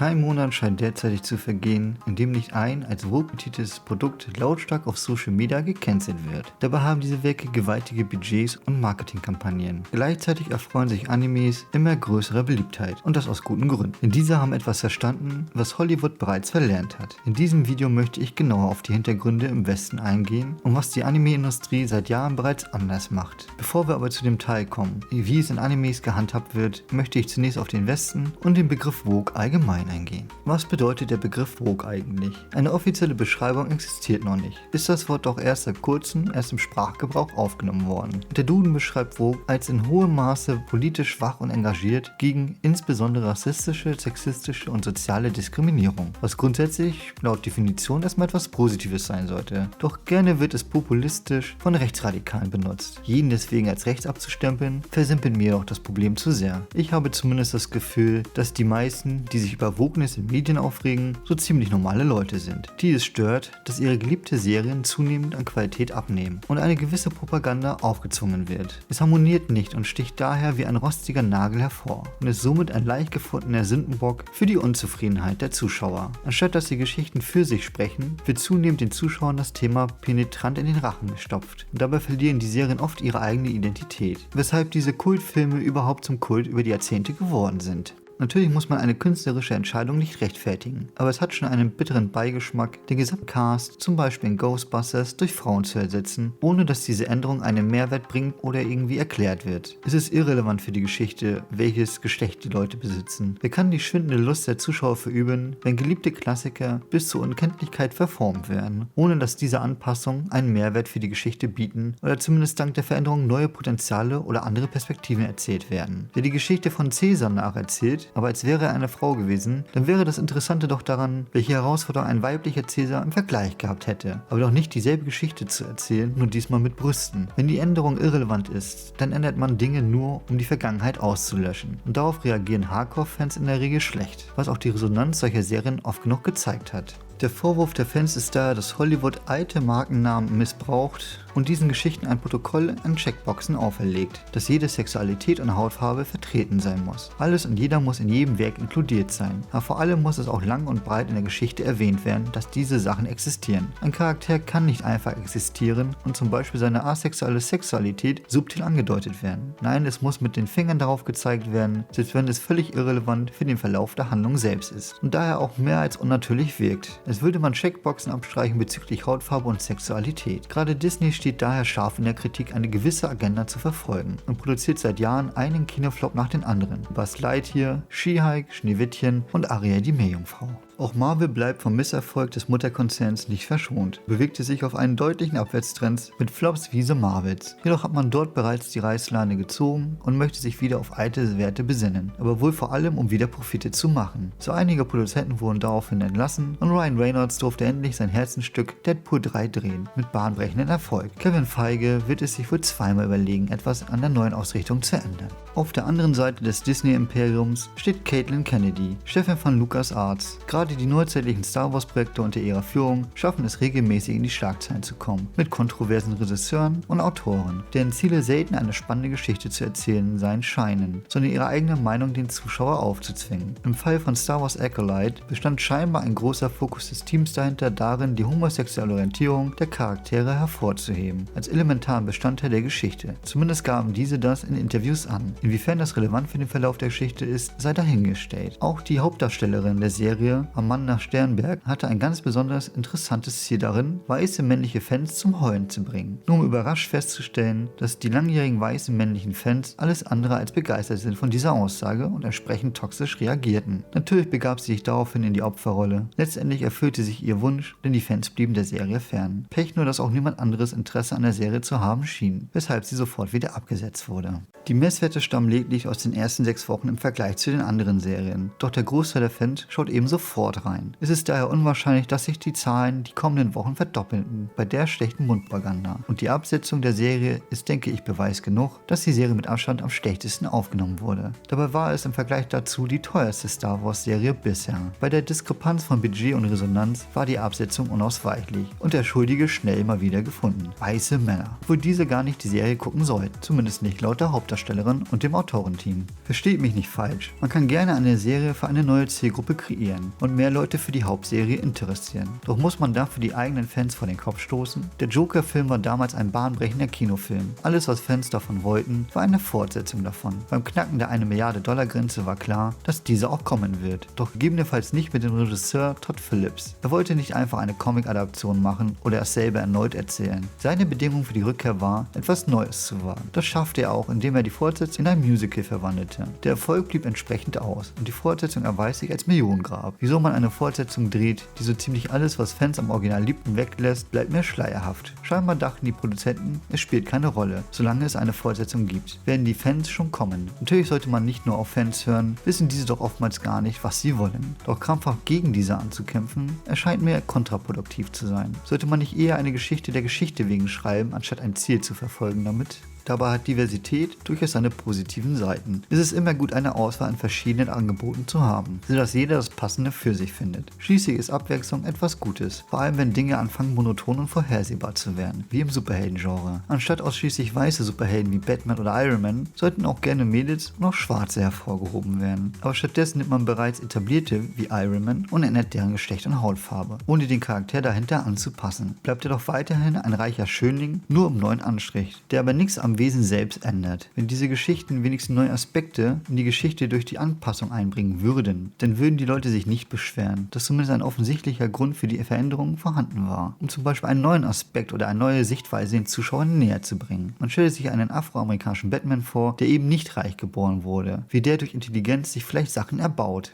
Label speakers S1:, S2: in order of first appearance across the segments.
S1: Kein Monat scheint derzeitig zu vergehen, in dem nicht ein als Vogue betiteltes Produkt lautstark auf Social Media gecancelt wird. Dabei haben diese Werke gewaltige Budgets und Marketingkampagnen. Gleichzeitig erfreuen sich Animes immer größerer Beliebtheit und das aus guten Gründen. Denn diese haben etwas verstanden, was Hollywood bereits verlernt hat. In diesem Video möchte ich genauer auf die Hintergründe im Westen eingehen und was die Anime-Industrie seit Jahren bereits anders macht. Bevor wir aber zu dem Teil kommen, wie es in Animes gehandhabt wird, möchte ich zunächst auf den Westen und den Begriff Vogue allgemein eingehen. Was bedeutet der Begriff Vogue eigentlich? Eine offizielle Beschreibung existiert noch nicht. Ist das Wort doch erst seit kurzem im Sprachgebrauch aufgenommen worden. Der Duden beschreibt Vogue als in hohem Maße politisch wach und engagiert gegen insbesondere rassistische, sexistische und soziale Diskriminierung, was grundsätzlich laut Definition erstmal etwas Positives sein sollte. Doch gerne wird es populistisch von Rechtsradikalen benutzt. Jeden deswegen als rechts abzustempeln, versimpelt mir doch das Problem zu sehr. Ich habe zumindest das Gefühl, dass die meisten, die sich über Wokeness in Medien aufregen, so ziemlich normale Leute sind, die es stört, dass ihre geliebte Serien zunehmend an Qualität abnehmen und eine gewisse Propaganda aufgezwungen wird. Es harmoniert nicht und sticht daher wie ein rostiger Nagel hervor und ist somit ein leicht gefundener Sündenbock für die Unzufriedenheit der Zuschauer. Anstatt dass die Geschichten für sich sprechen, wird zunehmend den Zuschauern das Thema penetrant in den Rachen gestopft und dabei verlieren die Serien oft ihre eigene Identität, weshalb diese Kultfilme überhaupt zum Kult über die Jahrzehnte geworden sind. Natürlich muss man eine künstlerische Entscheidung nicht rechtfertigen, aber es hat schon einen bitteren Beigeschmack, den Gesamtcast, zum Beispiel in Ghostbusters, durch Frauen zu ersetzen, ohne dass diese Änderung einen Mehrwert bringt oder irgendwie erklärt wird. Es ist irrelevant für die Geschichte, welches Geschlecht die Leute besitzen. Wer kann die schwindende Lust der Zuschauer verüben, wenn geliebte Klassiker bis zur Unkenntlichkeit verformt werden, ohne dass diese Anpassungen einen Mehrwert für die Geschichte bieten oder zumindest dank der Veränderung neue Potenziale oder andere Perspektiven erzählt werden. Wer die Geschichte von Caesar nacherzählt, aber als wäre er eine Frau gewesen, dann wäre das Interessante doch daran, welche Herausforderung ein weiblicher Caesar im Vergleich gehabt hätte. Aber doch nicht dieselbe Geschichte zu erzählen, nur diesmal mit Brüsten. Wenn die Änderung irrelevant ist, dann ändert man Dinge nur, um die Vergangenheit auszulöschen. Und darauf reagieren Hardcore-Fans in der Regel schlecht, was auch die Resonanz solcher Serien oft genug gezeigt hat. Der Vorwurf der Fans ist daher, dass Hollywood alte Markennamen missbraucht und diesen Geschichten ein Protokoll an Checkboxen auferlegt, dass jede Sexualität und Hautfarbe vertreten sein muss. Alles und jeder muss in jedem Werk inkludiert sein, aber vor allem muss es auch lang und breit in der Geschichte erwähnt werden, dass diese Sachen existieren. Ein Charakter kann nicht einfach existieren und zum Beispiel seine asexuelle Sexualität subtil angedeutet werden. Nein, es muss mit den Fingern darauf gezeigt werden, selbst wenn es völlig irrelevant für den Verlauf der Handlung selbst ist und daher auch mehr als unnatürlich wirkt. Es würde man Checkboxen abstreichen bezüglich Hautfarbe und Sexualität. Gerade Disney steht daher scharf in der Kritik, eine gewisse Agenda zu verfolgen und produziert seit Jahren einen Kinoflop nach den anderen. Buzz Lightyear, She-Hulk, Schneewittchen und Ariel die Meerjungfrau. Auch Marvel bleibt vom Misserfolg des Mutterkonzerns nicht verschont, bewegte sich auf einen deutlichen Abwärtstrend mit Flops wie The Marvels. Jedoch hat man dort bereits die Reißleine gezogen und möchte sich wieder auf alte Werte besinnen, aber wohl vor allem, um wieder Profite zu machen. So einige Produzenten wurden daraufhin entlassen und Ryan Reynolds durfte endlich sein Herzensstück Deadpool 3 drehen, mit bahnbrechendem Erfolg. Kevin Feige wird es sich wohl zweimal überlegen, etwas an der neuen Ausrichtung zu ändern. Auf der anderen Seite des Disney-Imperiums steht Kathleen Kennedy, Chefin von LucasArts. Gerade die neuzeitlichen Star Wars-Projekte unter ihrer Führung schaffen es regelmäßig in die Schlagzeilen zu kommen, mit kontroversen Regisseuren und Autoren, deren Ziele selten eine spannende Geschichte zu erzählen sein scheinen, sondern ihre eigene Meinung den Zuschauer aufzuzwingen. Im Fall von Star Wars Acolyte bestand scheinbar ein großer Fokus des Teams dahinter darin, die homosexuelle Orientierung der Charaktere hervorzuheben, als elementaren Bestandteil der Geschichte. Zumindest gaben diese das in Interviews an. Inwiefern das relevant für den Verlauf der Geschichte ist, sei dahingestellt. Auch die Hauptdarstellerin der Serie, Amanda Sternberg, hatte ein ganz besonders interessantes Ziel darin, weiße männliche Fans zum Heulen zu bringen. Nur um überrascht festzustellen, dass die langjährigen weißen männlichen Fans alles andere als begeistert sind von dieser Aussage und entsprechend toxisch reagierten. Natürlich begab sie sich daraufhin in die Opferrolle. Letztendlich erfüllte sich ihr Wunsch, denn die Fans blieben der Serie fern. Pech nur, dass auch niemand anderes Interesse an der Serie zu haben schien, weshalb sie sofort wieder abgesetzt wurde. Die Messwerte stammen lediglich aus den ersten 6 Wochen im Vergleich zu den anderen Serien, doch der Großteil der Fans schaut eben sofort rein. Es ist daher unwahrscheinlich, dass sich die Zahlen die kommenden Wochen verdoppelten bei der schlechten Mundpropaganda. Und die Absetzung der Serie ist, denke ich, Beweis genug, dass die Serie mit Abstand am schlechtesten aufgenommen wurde. Dabei war es im Vergleich dazu die teuerste Star Wars Serie bisher. Bei der Diskrepanz von Budget und Resonanz war die Absetzung unausweichlich und der Schuldige schnell mal wieder gefunden. Weiße Männer. Obwohl diese gar nicht die Serie gucken sollten, zumindest nicht laut der Hauptdarstellerin und dem Autorenteam. Versteht mich nicht falsch. Man kann gerne eine Serie für eine neue Zielgruppe kreieren und mehr Leute für die Hauptserie interessieren. Doch muss man dafür die eigenen Fans vor den Kopf stoßen? Der Joker-Film war damals ein bahnbrechender Kinofilm. Alles, was Fans davon wollten, war eine Fortsetzung davon. Beim Knacken der 1 Milliarde Dollar Grenze war klar, dass diese auch kommen wird. Doch gegebenenfalls nicht mit dem Regisseur Todd Phillips. Er wollte nicht einfach eine Comic-Adaption machen oder dasselbe erneut erzählen. Seine Bedingung für die Rückkehr war, etwas Neues zu wagen. Das schaffte er auch, indem er die Fortsetzung in ein Musical verwandelte. Der Erfolg blieb entsprechend aus und die Fortsetzung erweist sich als Millionengrab. Wieso man eine Fortsetzung dreht, die so ziemlich alles, was Fans am Original liebten, weglässt, bleibt mir schleierhaft. Scheinbar dachten die Produzenten, es spielt keine Rolle. Solange es eine Fortsetzung gibt, werden die Fans schon kommen. Natürlich sollte man nicht nur auf Fans hören, wissen diese doch oftmals gar nicht, was sie wollen. Doch krampfhaft gegen diese anzukämpfen, erscheint mir kontraproduktiv zu sein. Sollte man nicht eher eine Geschichte der Geschichte wegen schreiben, anstatt ein Ziel zu verfolgen damit? Dabei hat Diversität durchaus seine positiven Seiten. Es ist immer gut, eine Auswahl an verschiedenen Angeboten zu haben, sodass jeder das Passende für sich findet. Schließlich ist Abwechslung etwas Gutes, vor allem wenn Dinge anfangen monoton und vorhersehbar zu werden, wie im Superhelden-Genre. Anstatt ausschließlich weiße Superhelden wie Batman oder Iron Man, sollten auch gerne Mädels und auch Schwarze hervorgehoben werden. Aber stattdessen nimmt man bereits etablierte wie Iron Man und ändert deren Geschlecht und Hautfarbe, ohne den Charakter dahinter anzupassen. Bleibt er doch weiterhin ein reicher Schönling, nur im neuen Anstrich, der aber nichts am Wesen selbst ändert. Wenn diese Geschichten wenigstens neue Aspekte in die Geschichte durch die Anpassung einbringen würden, dann würden die Leute sich nicht beschweren, dass zumindest ein offensichtlicher Grund für die Veränderung vorhanden war, um zum Beispiel einen neuen Aspekt oder eine neue Sichtweise den Zuschauern näher zu bringen. Man stelle sich einen afroamerikanischen Batman vor, der eben nicht reich geboren wurde, wie der durch Intelligenz sich vielleicht Sachen erbaut.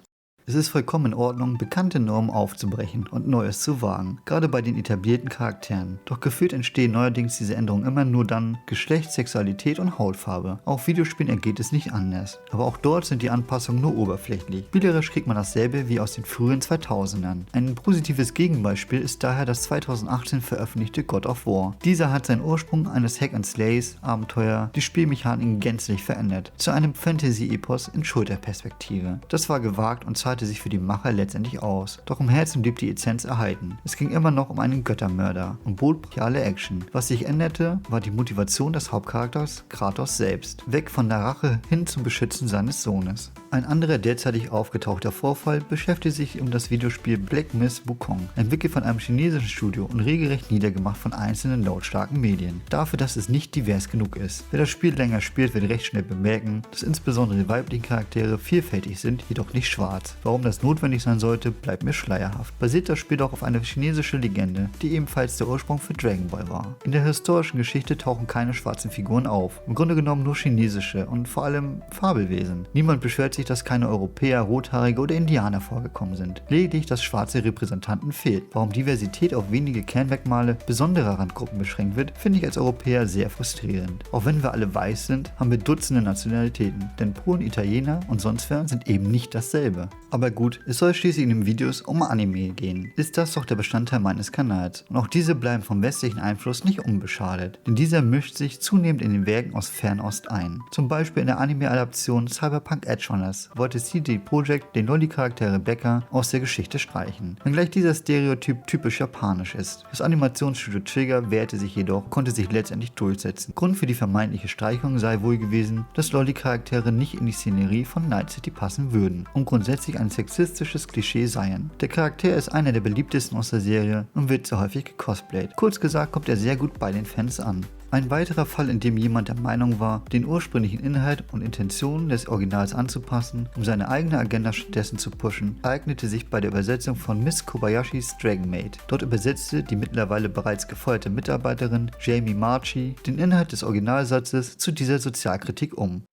S1: Es ist vollkommen in Ordnung, bekannte Normen aufzubrechen und Neues zu wagen, gerade bei den etablierten Charakteren. Doch gefühlt entstehen neuerdings diese Änderungen immer nur dann Geschlecht, Sexualität und Hautfarbe. Auch Videospielen ergeht es nicht anders. Aber auch dort sind die Anpassungen nur oberflächlich. Spielerisch kriegt man dasselbe wie aus den frühen 2000ern. Ein positives Gegenbeispiel ist daher das 2018 veröffentlichte God of War. Dieser hat seinen Ursprung eines Hack-and-Slays-Abenteuer, die Spielmechaniken gänzlich verändert, zu einem Fantasy-Epos in Schulterperspektive. Das war gewagt und zahlte sich für die Macher letztendlich aus. Doch im Herzen blieb die Essenz erhalten. Es ging immer noch um einen Göttermörder und bot brachiale Action. Was sich änderte, war die Motivation des Hauptcharakters Kratos selbst. Weg von der Rache hin zum Beschützen seines Sohnes. Ein anderer derzeitig aufgetauchter Vorfall beschäftigt sich um das Videospiel Black Myth Wukong, entwickelt von einem chinesischen Studio und regelrecht niedergemacht von einzelnen lautstarken Medien. Dafür, dass es nicht divers genug ist. Wer das Spiel länger spielt, wird recht schnell bemerken, dass insbesondere die weiblichen Charaktere vielfältig sind, jedoch nicht schwarz. Warum das notwendig sein sollte, bleibt mir schleierhaft. Basiert das Spiel doch auf eine chinesische Legende, die ebenfalls der Ursprung für Dragon Ball war. In der historischen Geschichte tauchen keine schwarzen Figuren auf, im Grunde genommen nur chinesische und vor allem Fabelwesen. Niemand beschwert sich, dass keine Europäer, Rothaarige oder Indianer vorgekommen sind. Lediglich, dass schwarze Repräsentanten fehlt. Warum Diversität auf wenige Kernmerkmale besonderer Randgruppen beschränkt wird, finde ich als Europäer sehr frustrierend. Auch wenn wir alle weiß sind, haben wir Dutzende Nationalitäten, denn Polen, Italiener und sonst wer sind eben nicht dasselbe. Aber gut, es soll schließlich in den Videos um Anime gehen. Ist das doch der Bestandteil meines Kanals. Und auch diese bleiben vom westlichen Einfluss nicht unbeschadet, denn dieser mischt sich zunehmend in den Werken aus Fernost ein. Zum Beispiel in der Anime-Adaption Cyberpunk Edge Runners wollte CD Projekt den Lolli-Charakter Rebecca aus der Geschichte streichen. Wenngleich dieser Stereotyp typisch japanisch ist. Das Animationsstudio Trigger wehrte sich jedoch, konnte sich letztendlich durchsetzen. Grund für die vermeintliche Streichung sei wohl gewesen, dass Lolli-Charaktere nicht in die Szenerie von Night City passen würden und grundsätzlich ein sexistisches Klischee seien. Der Charakter ist einer der beliebtesten aus der Serie und wird sehr häufig gecosplayt. Kurz gesagt kommt er sehr gut bei den Fans an. Ein weiterer Fall, in dem jemand der Meinung war, den ursprünglichen Inhalt und Intentionen des Originals anzupassen, um seine eigene Agenda stattdessen zu pushen, ereignete sich bei der Übersetzung von Miss Kobayashis Dragon Maid. Dort übersetzte die mittlerweile bereits gefeuerte Mitarbeiterin Jamie Marchi den Inhalt des Originalsatzes zu dieser Sozialkritik um.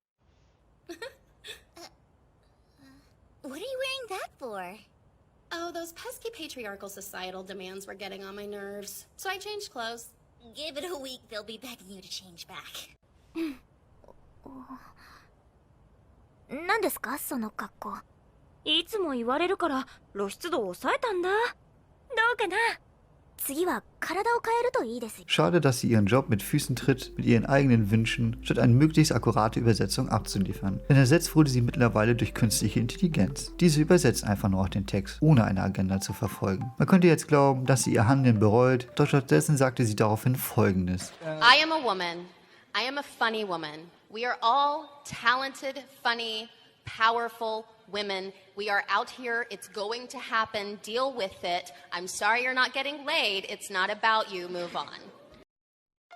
S2: What are you wearing that for?
S3: Oh, those pesky patriarchal societal demands were getting on my nerves, so I changed clothes.
S2: Give it a week, they'll be begging you to change back.
S4: 何ですかその格好。いつも言われるから露出度を抑えたんだ。どうかな。次は体を変えるといいです。
S1: Schade, dass sie ihren Job mit Füßen tritt, mit ihren eigenen Wünschen, statt eine möglichst akkurate Übersetzung abzuliefern. Denn ersetzt wurde sie mittlerweile durch künstliche Intelligenz. Diese übersetzt einfach nur auch den Text, ohne eine Agenda zu verfolgen. Man könnte jetzt glauben, dass sie ihr Handeln bereut, doch stattdessen sagte sie daraufhin Folgendes.
S3: I am a woman. I am a funny woman. We are all talented, funny,
S5: powerful women. We are out here. It's going to happen. Deal with it. I'm sorry you're not getting laid. It's not about you. Move on.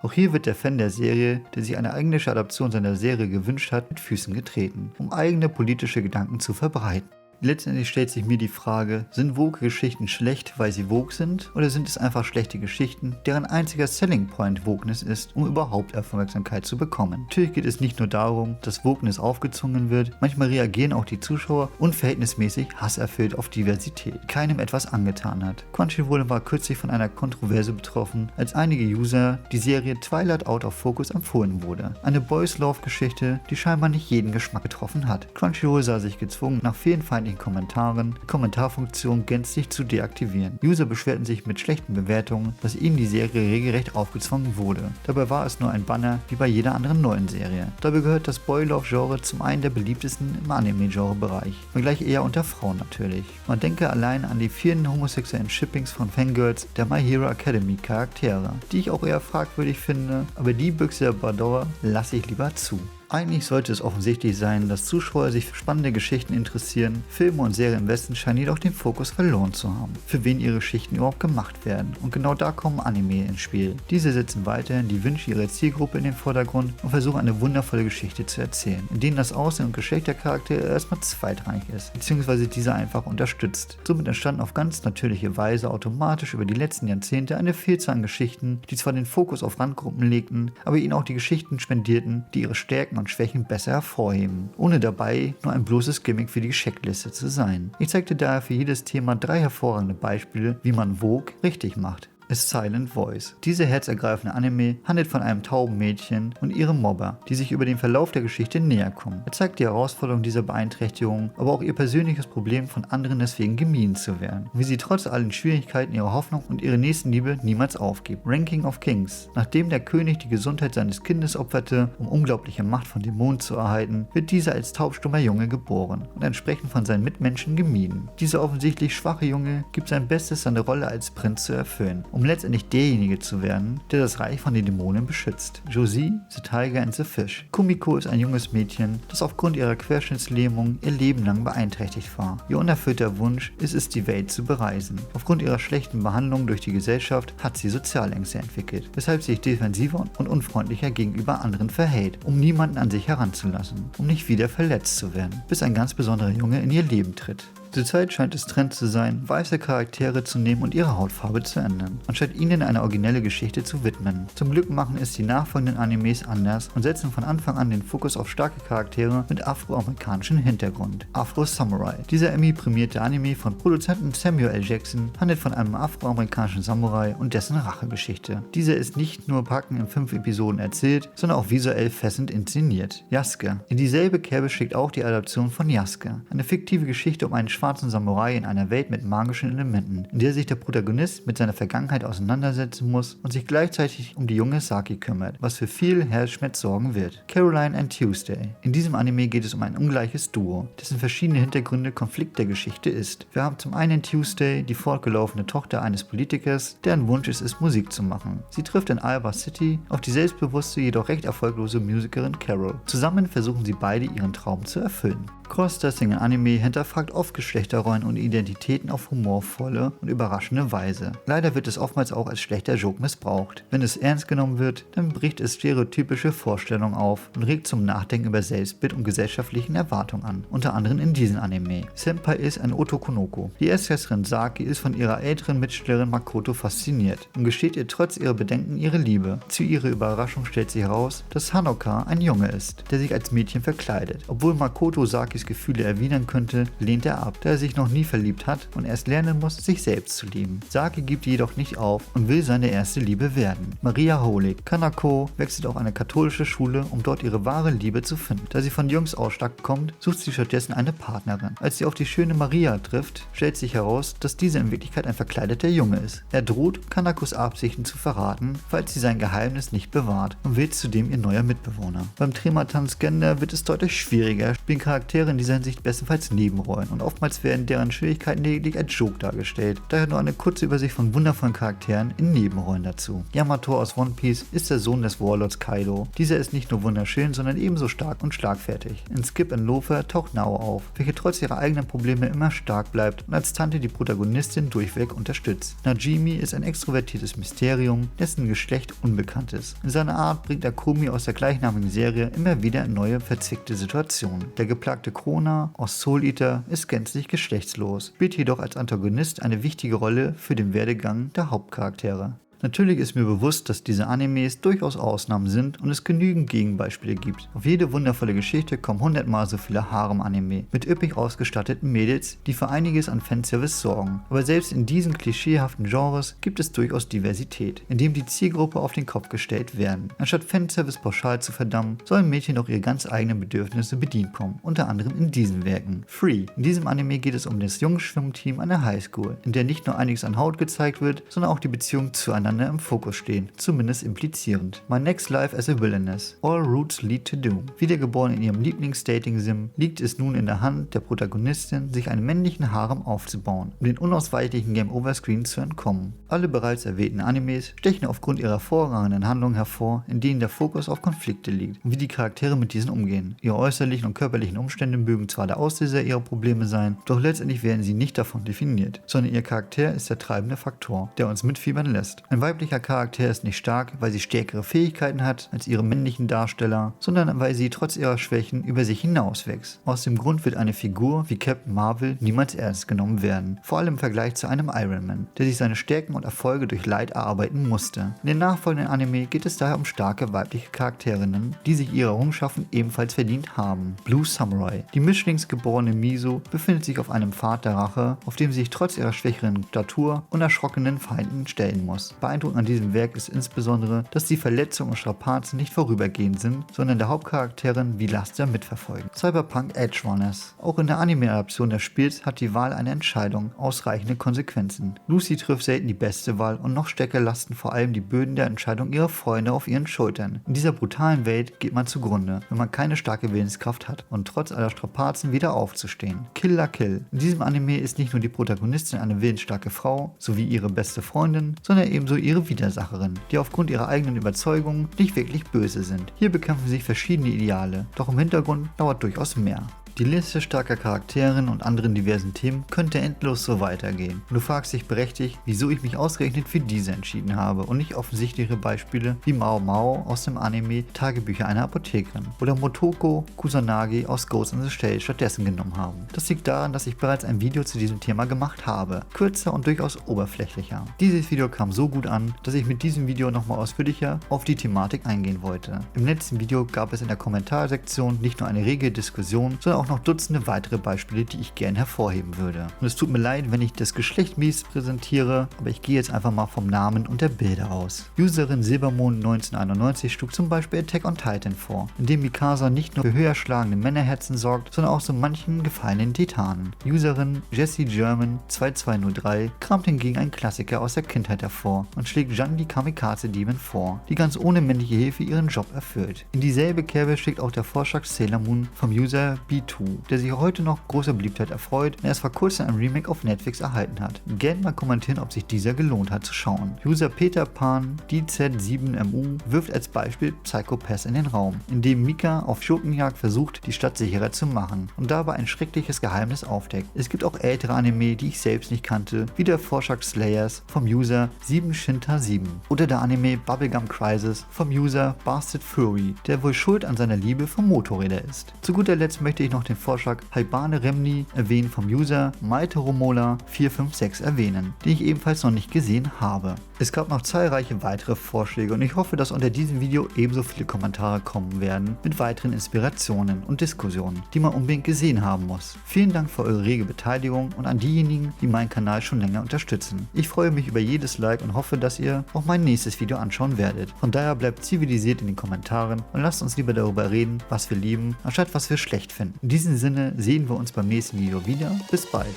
S1: Auch hier wird der Fan der Serie, der sich eine englische Adaption seiner Serie gewünscht hat, mit Füßen getreten, um eigene politische Gedanken zu verbreiten. Letztendlich stellt sich mir die Frage, sind Woke-Geschichten schlecht, weil sie woke sind, oder sind es einfach schlechte Geschichten, deren einziger Selling Point Wokeness ist, um überhaupt Aufmerksamkeit zu bekommen? Natürlich geht es nicht nur darum, dass Wokeness aufgezwungen wird, manchmal reagieren auch die Zuschauer unverhältnismäßig hasserfüllt auf Diversität, die keinem etwas angetan hat. Crunchyroll war kürzlich von einer Kontroverse betroffen, als einige User die Serie Twilight Out of Focus empfohlen wurde. Eine Boys-Love-Geschichte, die scheinbar nicht jeden Geschmack getroffen hat. Crunchyroll sah sich gezwungen, nach vielen feindlichen Kommentaren die Kommentarfunktion gänzlich zu deaktivieren. User beschwerten sich mit schlechten Bewertungen, dass ihnen die Serie regelrecht aufgezwungen wurde. Dabei war es nur ein Banner wie bei jeder anderen neuen Serie. Dabei gehört das Boy-Love-Genre zum einen der beliebtesten im Anime-Genre-Bereich, wenngleich eher unter Frauen natürlich. Man denke allein an die vielen homosexuellen Shippings von Fangirls der My Hero Academy Charaktere, die ich auch eher fragwürdig finde, aber die Büchse der Pandora lasse ich lieber zu. Eigentlich sollte es offensichtlich sein, dass Zuschauer sich für spannende Geschichten interessieren. Filme und Serien im Westen scheinen jedoch den Fokus verloren zu haben, für wen ihre Geschichten überhaupt gemacht werden. Und genau da kommen Anime ins Spiel. Diese setzen weiterhin die Wünsche ihrer Zielgruppe in den Vordergrund und versuchen eine wundervolle Geschichte zu erzählen, in denen das Aussehen und Geschlecht der Charaktere erstmal zweitrangig ist, beziehungsweise diese einfach unterstützt. Somit entstanden auf ganz natürliche Weise automatisch über die letzten Jahrzehnte eine Vielzahl an Geschichten, die zwar den Fokus auf Randgruppen legten, aber ihnen auch die Geschichten spendierten, die ihre Stärken und Schwächen besser hervorheben, ohne dabei nur ein bloßes Gimmick für die Checkliste zu sein. Ich zeigte daher für jedes Thema 3 hervorragende Beispiele, wie man Vogue richtig macht. A Silent Voice. Diese herzergreifende Anime handelt von einem tauben Mädchen und ihrem Mobber, die sich über den Verlauf der Geschichte näher kommen. Er zeigt die Herausforderung dieser Beeinträchtigung, aber auch ihr persönliches Problem, von anderen deswegen gemieden zu werden. Und wie sie trotz allen Schwierigkeiten ihre Hoffnung und ihre Nächstenliebe niemals aufgibt. Ranking of Kings. Nachdem der König die Gesundheit seines Kindes opferte, um unglaubliche Macht von Dämonen zu erhalten, wird dieser als taubstummer Junge geboren und entsprechend von seinen Mitmenschen gemieden. Dieser offensichtlich schwache Junge gibt sein Bestes, seine Rolle als Prinz zu erfüllen, um letztendlich derjenige zu werden, der das Reich von den Dämonen beschützt. Josie, the Tiger and the Fish. Kumiko ist ein junges Mädchen, das aufgrund ihrer Querschnittslähmung ihr Leben lang beeinträchtigt war. Ihr unerfüllter Wunsch ist es, die Welt zu bereisen. Aufgrund ihrer schlechten Behandlung durch die Gesellschaft hat sie Sozialängste entwickelt, weshalb sie sich defensiver und unfreundlicher gegenüber anderen verhält, um niemanden an sich heranzulassen, um nicht wieder verletzt zu werden, bis ein ganz besonderer Junge in ihr Leben tritt. Zurzeit scheint es Trend zu sein, weiße Charaktere zu nehmen und ihre Hautfarbe zu ändern, anstatt ihnen eine originelle Geschichte zu widmen. Zum Glück machen es die nachfolgenden Animes anders und setzen von Anfang an den Fokus auf starke Charaktere mit afroamerikanischem Hintergrund. Afro Samurai. Dieser Emmy-prämierte Anime von Produzenten Samuel L. Jackson handelt von einem afroamerikanischen Samurai und dessen Rachegeschichte. Dieser ist nicht nur packend in 5 Episoden erzählt, sondern auch visuell fessend inszeniert. Yasuke. In dieselbe Kerbe schlägt auch die Adaption von Yasuke, eine fiktive Geschichte um einen schwarzen Samurai in einer Welt mit magischen Elementen, in der sich der Protagonist mit seiner Vergangenheit auseinandersetzen muss und sich gleichzeitig um die junge Saki kümmert, was für viel Herzschmerz sorgen wird. Caroline and Tuesday. In diesem Anime geht es um ein ungleiches Duo, dessen verschiedene Hintergründe Konflikt der Geschichte ist. Wir haben zum einen Tuesday, die fortgelaufene Tochter eines Politikers, deren Wunsch es ist, Musik zu machen. Sie trifft in Alba City auf die selbstbewusste, jedoch recht erfolglose Musikerin Carol. Zusammen versuchen sie beide ihren Traum zu erfüllen. Cross-Dressing in Anime hinterfragt oft Geschlechterrollen und Identitäten auf humorvolle und überraschende Weise. Leider wird es oftmals auch als schlechter Joke missbraucht. Wenn es ernst genommen wird, dann bricht es stereotypische Vorstellungen auf und regt zum Nachdenken über Selbstbild und gesellschaftlichen Erwartungen an, unter anderem in diesem Anime. Senpai ist ein Otokonoko. Die Erstklässlerin Saki ist von ihrer älteren Mitschülerin Makoto fasziniert und gesteht ihr trotz ihrer Bedenken ihre Liebe. Zu ihrer Überraschung stellt sich heraus, dass Hanoka ein Junge ist, der sich als Mädchen verkleidet. Obwohl Makoto Sakis Gefühle erwidern könnte, lehnt er ab, da er sich noch nie verliebt hat und erst lernen muss, sich selbst zu lieben. Saki gibt jedoch nicht auf und will seine erste Liebe werden. Maria Holig. Kanako wechselt auf eine katholische Schule, um dort ihre wahre Liebe zu finden. Da sie von Jungs Ausschlag bekommt, sucht sie stattdessen eine Partnerin. Als sie auf die schöne Maria trifft, stellt sich heraus, dass diese in Wirklichkeit ein verkleideter Junge ist. Er droht, Kanakos Absichten zu verraten, falls sie sein Geheimnis nicht bewahrt, und wird zudem ihr neuer Mitbewohner. Beim Thema Transgender wird es deutlich schwieriger, spielen Charaktere Charaktere in dieser Hinsicht bestenfalls Nebenrollen und oftmals werden deren Schwierigkeiten lediglich als Joke dargestellt. Daher nur eine kurze Übersicht von wundervollen Charakteren in Nebenrollen dazu. Yamato aus One Piece ist der Sohn des Warlords Kaido. Dieser ist nicht nur wunderschön, sondern ebenso stark und schlagfertig. In Skip and Loafer taucht Nao auf, welche trotz ihrer eigenen Probleme immer stark bleibt und als Tante die Protagonistin durchweg unterstützt. Najimi ist ein extrovertiertes Mysterium, dessen Geschlecht unbekannt ist. In seiner Art bringt er Komi aus der gleichnamigen Serie immer wieder in neue verzwickte Situationen. Der geplagte Krona aus Soul Eater ist gänzlich geschlechtslos, spielt jedoch als Antagonist eine wichtige Rolle für den Werdegang der Hauptcharaktere. Natürlich ist mir bewusst, dass diese Animes durchaus Ausnahmen sind und es genügend Gegenbeispiele gibt. Auf jede wundervolle Geschichte kommen 100-mal so viele Harem-Anime mit üppig ausgestatteten Mädels, die für einiges an Fanservice sorgen. Aber selbst in diesen klischeehaften Genres gibt es durchaus Diversität, indem die Zielgruppe auf den Kopf gestellt werden. Anstatt Fanservice pauschal zu verdammen, sollen Mädchen auch ihre ganz eigenen Bedürfnisse bedient kommen, unter anderem in diesen Werken. Free. In diesem Anime geht es um das junge Schwimmteam an der Highschool, in der nicht nur einiges an Haut gezeigt wird, sondern auch die Beziehung zueinander im Fokus stehen, zumindest implizierend. My Next Life as a Villainess. All Routes Lead to Doom. Wiedergeboren in ihrem Lieblings-Dating-Sim, liegt es nun in der Hand der Protagonistin, sich einen männlichen Harem aufzubauen, um den unausweichlichen Game-Over-Screen zu entkommen. Alle bereits erwähnten Animes stechen aufgrund ihrer hervorragenden Handlung hervor, in denen der Fokus auf Konflikte liegt und wie die Charaktere mit diesen umgehen. Ihre äußerlichen und körperlichen Umstände mögen zwar der Auslöser ihrer Probleme sein, doch letztendlich werden sie nicht davon definiert, sondern ihr Charakter ist der treibende Faktor, der uns mitfiebern lässt. Ein weiblicher Charakter ist nicht stark, weil sie stärkere Fähigkeiten hat als ihre männlichen Darsteller, sondern weil sie trotz ihrer Schwächen über sich hinauswächst. Aus dem Grund wird eine Figur wie Captain Marvel niemals ernst genommen werden, vor allem im Vergleich zu einem Iron Man, der sich seine Stärken und Erfolge durch Leid erarbeiten musste. In den nachfolgenden Anime geht es daher um starke weibliche Charakterinnen, die sich ihre Errungenschaften ebenfalls verdient haben. Blue Samurai. Die mischlingsgeborene Miso befindet sich auf einem Pfad der Rache, auf dem sie sich trotz ihrer schwächeren Statur unerschrockenen Feinden stellen muss. Beeindruckend an diesem Werk ist insbesondere, dass die Verletzungen und Strapazen nicht vorübergehend sind, sondern der Hauptcharakterin wie Laster mitverfolgen. Cyberpunk Edge Runners. Auch in der Anime-Adaption des Spiels hat die Wahl einer Entscheidung ausreichende Konsequenzen. Lucy trifft selten die beste Wahl und noch stärker lasten vor allem die Böden der Entscheidung ihrer Freunde auf ihren Schultern. In dieser brutalen Welt geht man zugrunde, wenn man keine starke Willenskraft hat und trotz aller Strapazen wieder aufzustehen. Kill la Kill. In diesem Anime ist nicht nur die Protagonistin eine willensstarke Frau sowie ihre beste Freundin, sondern ebenso ihre Widersacherin, die aufgrund ihrer eigenen Überzeugungen nicht wirklich böse sind. Hier bekämpfen sich verschiedene Ideale, doch im Hintergrund dauert durchaus mehr. Die Liste starker Charakteren und anderen diversen Themen könnte endlos so weitergehen. Und du fragst dich berechtigt, wieso ich mich ausgerechnet für diese entschieden habe und nicht offensichtliche Beispiele wie Mao Mao aus dem Anime Tagebücher einer Apothekerin oder Motoko Kusanagi aus Ghost in the Shell stattdessen genommen habe. Das liegt daran, dass ich bereits ein Video zu diesem Thema gemacht habe, kürzer und durchaus oberflächlicher. Dieses Video kam so gut an, dass ich mit diesem Video nochmal ausführlicher auf die Thematik eingehen wollte. Im letzten Video gab es in der Kommentarsektion nicht nur eine rege Diskussion, sondern auch noch Dutzende weitere Beispiele, die ich gern hervorheben würde. Und es tut mir leid, wenn ich das Geschlecht mies präsentiere, aber ich gehe jetzt einfach mal vom Namen und der Bilder aus. Userin Silbermond 1991 schlug zum Beispiel Attack on Titan vor, in dem Mikasa nicht nur für höher schlagende Männerherzen sorgt, sondern auch so manchen gefallenen Titanen. Userin Jessie German 2203 kramt hingegen einen Klassiker aus der Kindheit hervor und schlägt Jeanne die Kamikaze-Diebin vor, die ganz ohne männliche Hilfe ihren Job erfüllt. In dieselbe Kerbe schlägt auch der Vorschlag Sailor Moon vom User B2, der sich heute noch großer Beliebtheit erfreut und erst vor kurzem ein Remake auf Netflix erhalten hat. Gerne mal kommentieren, ob sich dieser gelohnt hat zu schauen. User Peter Pan DZ7MU wirft als Beispiel Psycho Pass in den Raum, in dem Mika auf Schurkenjagd versucht, die Stadt sicherer zu machen und dabei ein schreckliches Geheimnis aufdeckt. Es gibt auch ältere Anime, die ich selbst nicht kannte, wie der Vorschlag Slayers vom User 7Shinta7 oder der Anime Bubblegum Crisis vom User Bastard Fury, der wohl schuld an seiner Liebe für Motorräder ist. Zu guter Letzt möchte ich noch den Vorschlag Haibane Remni erwähnen vom User Maite Romola 456 erwähnen, den ich ebenfalls noch nicht gesehen habe. Es gab noch zahlreiche weitere Vorschläge und ich hoffe, dass unter diesem Video ebenso viele Kommentare kommen werden mit weiteren Inspirationen und Diskussionen, die man unbedingt gesehen haben muss. Vielen Dank für eure rege Beteiligung und an diejenigen, die meinen Kanal schon länger unterstützen. Ich freue mich über jedes Like und hoffe, dass ihr auch mein nächstes Video anschauen werdet. Von daher bleibt zivilisiert in den Kommentaren und lasst uns lieber darüber reden, was wir lieben, anstatt was wir schlecht finden. In diesem Sinne sehen wir uns beim nächsten Video wieder. Bis bald.